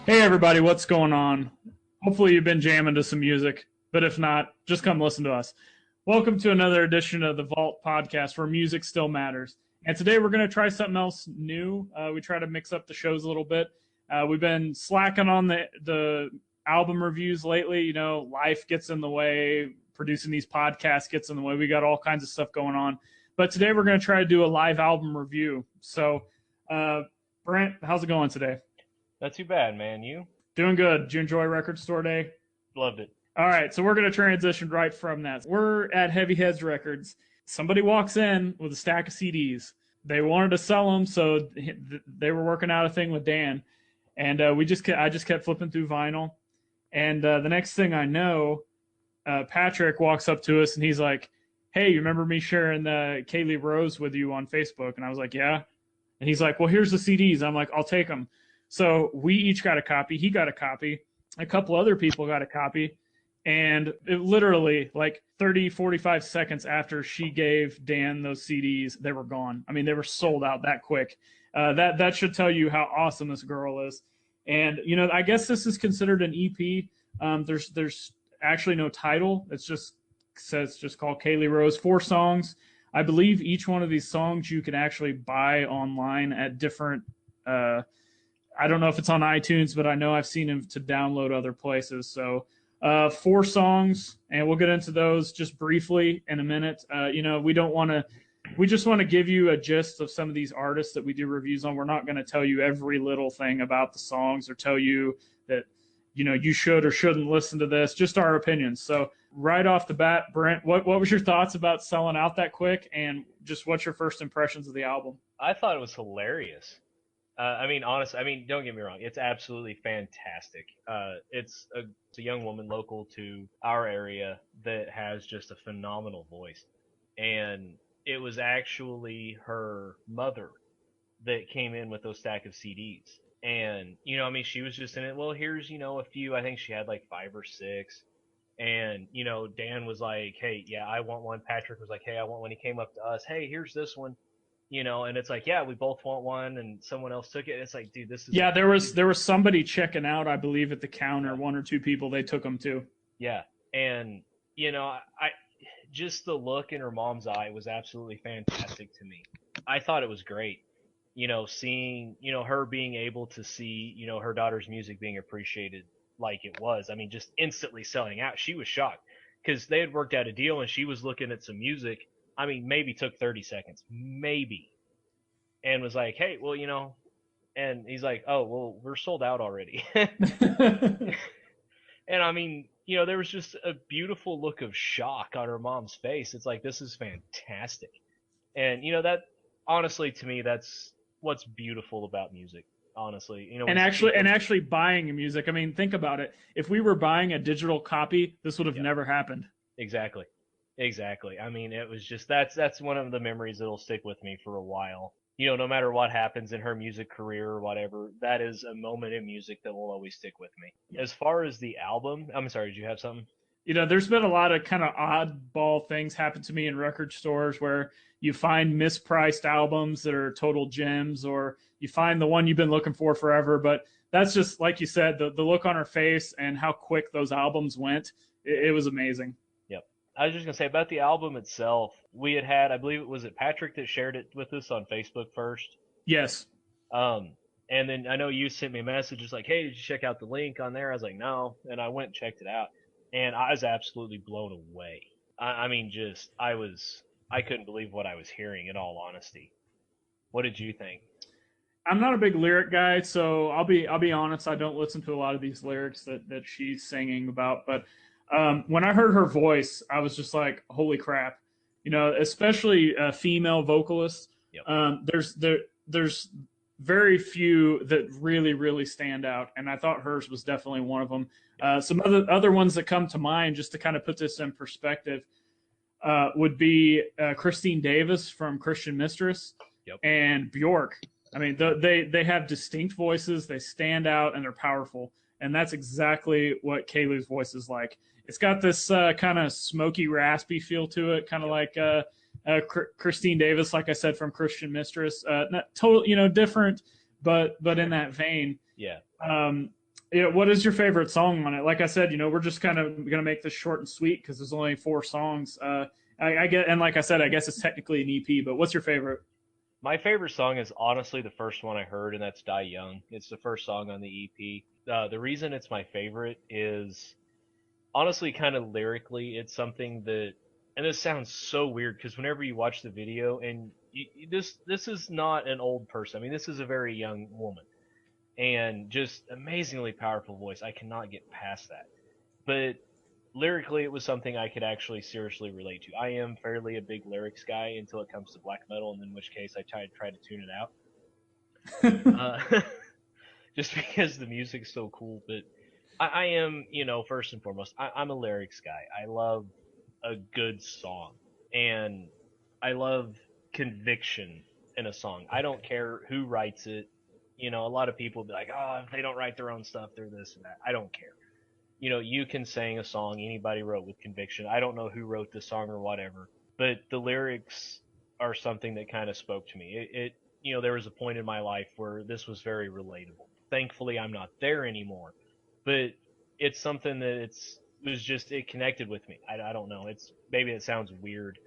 Hey everybody, what's going on? Hopefully you've been jamming to some music, but if not, just come listen to us. Welcome to another edition of the Vault Podcast where music still matters. And today we're going to try something else new. We try to mix up the shows a little bit. We've been slacking on the album reviews lately. You know, life gets in the way, producing these podcasts gets in the way. We got all kinds of stuff going on. But today we're going to try to do a live album review. So, Brent, how's it going today? Not too bad, man. You? Doing good. Did you enjoy Record Store Day? Loved it. All right, so we're going to transition right from that. We're at Heavy Heads Records. Somebody walks in with a stack of CDs. They wanted to sell them, so they were working out a thing with Dan. And I just kept flipping through vinyl. And the next thing I know, Patrick walks up to us and he's like, "Hey, you remember me sharing the Kayleigh Rose with you on Facebook?" And I was like, "Yeah." And he's like, "Well, here's the CDs." I'm like, "I'll take them." So we each got a copy. He got a copy. A couple other people got a copy. And it literally, like 30, 45 seconds after she gave Dan those CDs, they were gone. I mean, they were sold out that quick. That should tell you how awesome this girl is. And, you know, I guess this is considered an EP. There's actually no title. It's just called Kayleigh Rose. 4 songs. I believe each one of these songs you can actually buy online at different I don't know if it's on iTunes, but I know I've seen them to download other places. So 4 songs, and we'll get into those just briefly in a minute. You know, we just want to give you a gist of some of these artists that we do reviews on. We're not going to tell you every little thing about the songs or tell you that, you know, you should or shouldn't listen to this, just our opinions. So right off the bat, Brent, what was your thoughts about selling out that quick, and just what's your first impressions of the album? I thought it was hilarious. Honestly, don't get me wrong. It's absolutely fantastic. It's a young woman local to our area that has just a phenomenal voice. And it was actually her mother that came in with those stack of CDs. And, you know, I mean, she was just in it. Well, here's, you know, a few. I think she had like 5 or 6. And, you know, Dan was like, "Hey, yeah, I want one." Patrick was like, "Hey, I want one." He came up to us. "Hey, here's this one." You know, and it's like, yeah, we both want one, and someone else took it. It's like, dude, this is Yeah, there was somebody checking out, I believe, at the counter. 1 or 2 people, they took them too. yeah. And you know, I just the look in her mom's eye was absolutely fantastic to me. I thought it was great. You know, seeing, you know, her being able to see, you know, her daughter's music being appreciated like it was. I mean, just instantly selling out. She was shocked because they had worked out a deal, and she was looking at some music. I mean, maybe took 30 seconds, maybe, and was like, "Hey, well, you know," and he's like, "Oh, well, we're sold out already." And I mean, you know, there was just a beautiful look of shock on her mom's face. It's like, this is fantastic. And, you know, that honestly, to me, that's what's beautiful about music, honestly. You know, and actually buying music. I mean, think about it. If we were buying a digital copy, this would have never happened. Exactly. Exactly. I mean, it was just that's one of the memories that'll stick with me for a while. You know, no matter what happens in her music career or whatever, that is a moment in music that will always stick with me. As far as the album, I'm sorry, did you have something? You know, there's been a lot of kind of oddball things happen to me in record stores where you find mispriced albums that are total gems, or you find the one you've been looking for forever. But that's just, like you said, the look on her face and how quick those albums went. It was amazing. I was just gonna say about the album itself. We had, I believe it Patrick that shared it with us on Facebook first. Yes. And then I know you sent me a message just like, "Hey, did you check out the link on there?" I was like, "No," and I went and checked it out, and I was absolutely blown away. I mean, I couldn't believe what I was hearing. In all honesty, what did you think? I'm not a big lyric guy, so I'll be honest. I don't listen to a lot of these lyrics that she's singing about, but when I heard her voice, I was just like, "Holy crap!" You know, especially female vocalists. Yep. There's very few that really stand out, and I thought hers was definitely one of them. Some other ones that come to mind, just to kind of put this in perspective, would be Christine Davis from Christian Mistress. Yep. And Bjork. I mean, they have distinct voices, they stand out, and they're powerful. And that's exactly what Kayleigh's voice is like. It's got this kind of smoky, raspy feel to it, kind of like Christine Davis, like I said, from Christian Mistress. Not total, you know, different, but in that vein. Yeah. Yeah, what is your favorite song on it? Like I said, we're just kind of gonna make this short and sweet because there's only 4 songs. I get, and like I said, I guess it's technically an EP, but what's your favorite? My favorite song is honestly the first one I heard, and that's Die Young. It's the first song on the EP. The reason it's my favorite is honestly kind of lyrically, it's something that, and this sounds so weird because whenever you watch the video, and this is not an old person. I mean, this is a very young woman, and just amazingly powerful voice. I cannot get past that. But lyrically, it was something I could actually seriously relate to. I am fairly a big lyrics guy until it comes to black metal, and in which case I try to tune it out. Just because the music's so cool. But I am, first and foremost, I'm a lyrics guy. I love a good song, and I love conviction in a song. I don't care who writes it. A lot of people be like, oh, if they don't write their own stuff, they're this and that. I don't care. You can sing a song anybody wrote with conviction. I don't know who wrote the song or whatever, but the lyrics are something that kind of spoke to me. There was a point in my life where this was very relatable. Thankfully, I'm not there anymore, but it's something that it connected with me. I don't know. Maybe it sounds weird.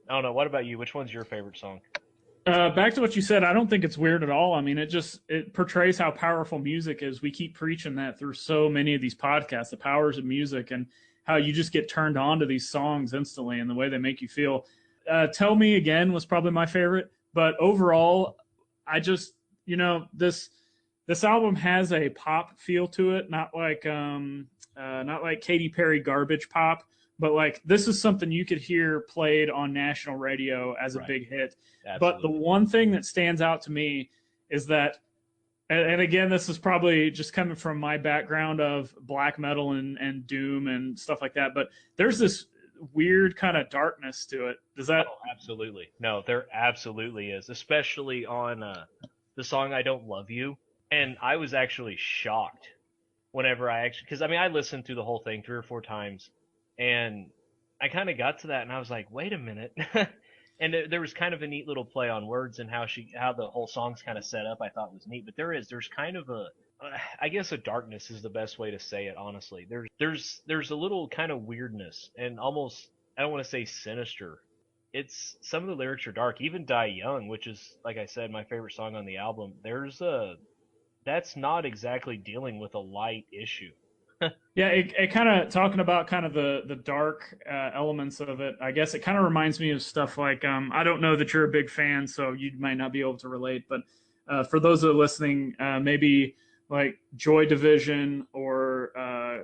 I don't know. What about you? Which one's your favorite song? Back to what you said, I don't think it's weird at all. I mean, it portrays how powerful music is. We keep preaching that through so many of these podcasts, the powers of music and how you just get turned on to these songs instantly and the way they make you feel. Tell Me Again was probably my favorite, but overall, I just, this album has a pop feel to it, not like Katy Perry garbage pop, but like this is something you could hear played on national radio as a Right. big hit. But the Absolutely. one thing that stands out to me is that, and again, this is probably just coming from my background of black metal and doom and stuff like that, but there's this weird kind of darkness to it. Does that? Oh, absolutely. No, there absolutely is, especially on the song "I Don't Love You." And I was actually shocked whenever because I mean, I listened through the whole thing 3 or 4 times, and I kind of got to that, and I was like, wait a minute. And there was kind of a neat little play on words and how the whole song's kind of set up. I thought was neat, but there's kind of I guess a darkness is the best way to say it. Honestly, there's a little kind of weirdness and almost, I don't want to say sinister. It's some of the lyrics are dark. Even "Die Young," which is, like I said, my favorite song on the album. That's not exactly dealing with a light issue. Yeah, it kind of talking about kind of the dark elements of it. I guess it kind of reminds me of stuff like I don't know that you're a big fan, so you might not be able to relate. But for those that are listening, maybe like Joy Division or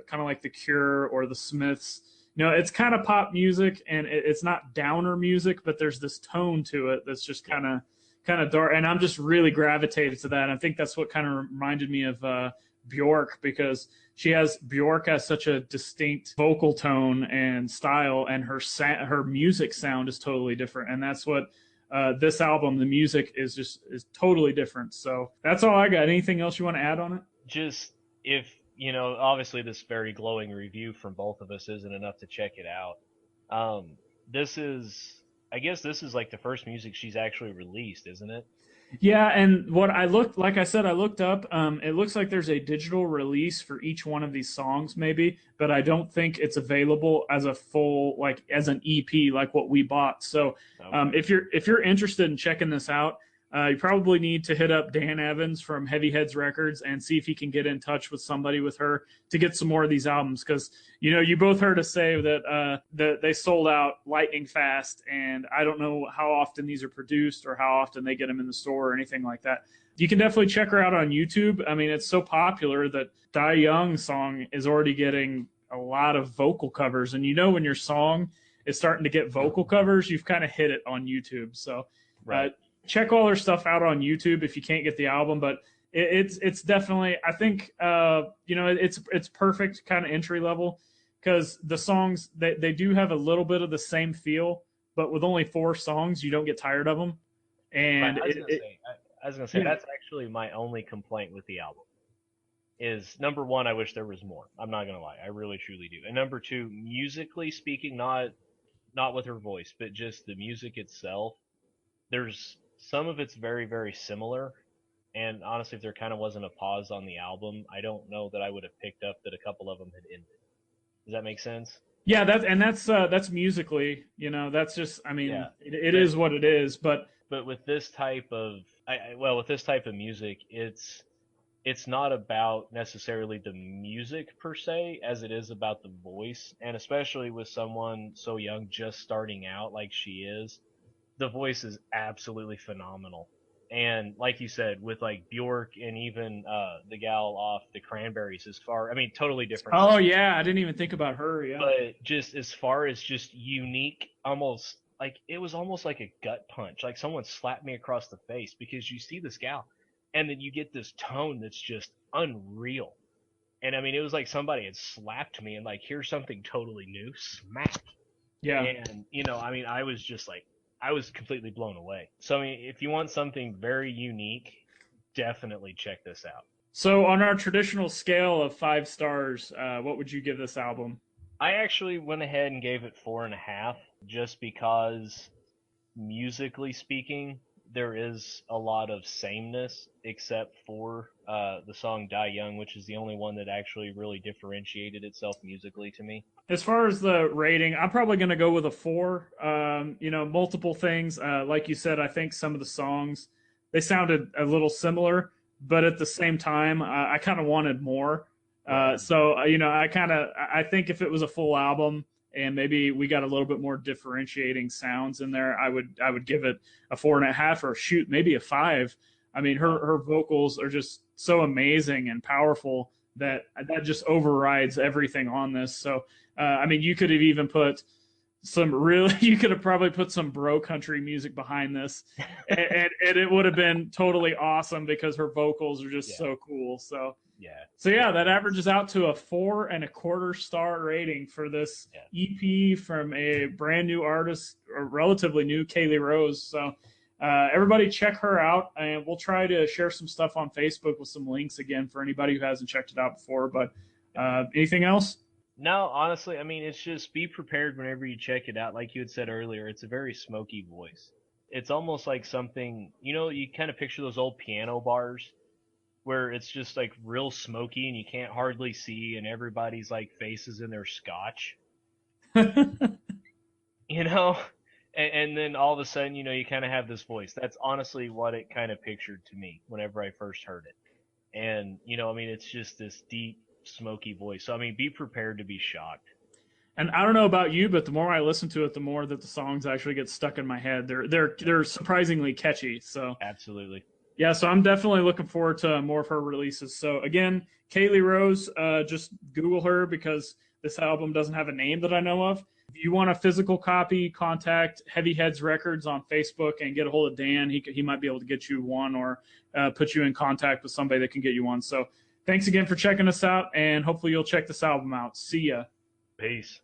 kind of like The Cure or The Smiths. It's kind of pop music and it's not downer music, but there's this tone to it that's just Yeah. kind of dark. And I'm just really gravitated to that. And I think that's what kind of reminded me of Bjork because Bjork has such a distinct vocal tone and style, and her music sound is totally different, and that's what this album, the music is totally different. So that's all I got. Anything else you want to add on it? Just if obviously this very glowing review from both of us isn't enough to check it out. This is, I guess, this is like the first music she's actually released, isn't it? Yeah, and what I looked, like I said, I looked up. It looks like there's a digital release for each one of these songs, maybe, but I don't think it's available as a full, like as an EP, like what we bought. So, Okay. if you're interested in checking this out, you probably need to hit up Dan Evans from Heavy Heads Records and see if he can get in touch with somebody with her to get some more of these albums because you both heard us say that they sold out lightning fast, and I don't know how often these are produced or how often they get them in the store or anything like that. You can definitely check her out on YouTube. I mean, it's so popular that Die Young song is already getting a lot of vocal covers, and when your song is starting to get vocal covers, you've kind of hit it on YouTube. So. Uh, Right. check all their stuff out on YouTube if you can't get the album, but it's definitely, I think it's perfect kind of entry level because the songs they do have a little bit of the same feel, but with only 4 songs you don't get tired of them. Right. And I was gonna say yeah, that's actually my only complaint with the album. Is number one, I wish there was more. I'm not gonna lie, I really truly do. And number two, musically speaking, not with her voice, but just the music itself. There's some of it's very very similar, And honestly, if there kind of wasn't a pause on the album, I don't know that I would have picked up that a couple of them had ended. Does that make sense? Yeah, that's musically, that's just, I mean, Yeah. it But is what it is, but with this type of well, with this type of music, it's not about necessarily the music per se as it is about the voice, and especially with someone so young just starting out like she is, the voice is absolutely phenomenal. And like you said, with like Bjork and even the gal off the Cranberries, as far, I mean, totally different oh artist, yeah, I didn't even think about her. Yeah. but just as far as just unique, almost like it was almost like a gut punch, like someone slapped me across the face because you see this gal, and then you get this tone that's just unreal. And I mean, it was like somebody had slapped me and like, here's something totally new, smack. Yeah. And I mean, I was just like, I was completely blown away. So I mean, if you want something very unique, definitely check this out. So on our traditional scale of 5 stars, what would you give this album? I actually went ahead and gave it 4.5, just because musically speaking, there is a lot of sameness, except for the song "Die Young," which is the only one that actually really differentiated itself musically to me. As far as the rating, I'm probably going to go with a 4. Multiple things. Like you said, I think some of the songs, they sounded a little similar, but at the same time, I kind of wanted more. Right. I think if it was a full album and maybe we got a little bit more differentiating sounds in there, I would give it a 4.5, or shoot, maybe a 5. I mean, her vocals are just so amazing and powerful that just overrides everything on this. So I mean, you could have even put you could have probably put some bro country music behind this, and it would have been totally awesome because her vocals are just Yeah. so cool. So Yeah. yeah, that averages out to a 4.25 star rating for this Yeah. EP from a brand new artist, or relatively new, Kayleigh Rose. So everybody check her out, and we'll try to share some stuff on Facebook with some links again for anybody who hasn't checked it out before. But anything else? No, honestly, I mean, it's just be prepared whenever you check it out. Like you had said earlier, it's a very smoky voice. It's almost like something, you kind of picture those old piano bars where it's just like real smoky and you can't hardly see, and everybody's like faces in their scotch, you know? And then all of a sudden, you kind of have this voice. That's honestly what it kind of pictured to me whenever I first heard it. And, I mean, it's just this deep, smoky voice. So, I mean, be prepared to be shocked. And I don't know about you, but the more I listen to it, the more that the songs actually get stuck in my head. They're surprisingly catchy. So Absolutely. yeah, so I'm definitely looking forward to more of her releases. So again, Kayleigh Rose, just Google her because this album doesn't have a name that I know of. If you want a physical copy, contact Heavy Heads Records on Facebook and get a hold of Dan. He might be able to get you one, or put you in contact with somebody that can get you one. So thanks again for checking us out, and hopefully you'll check this album out. See ya. Peace.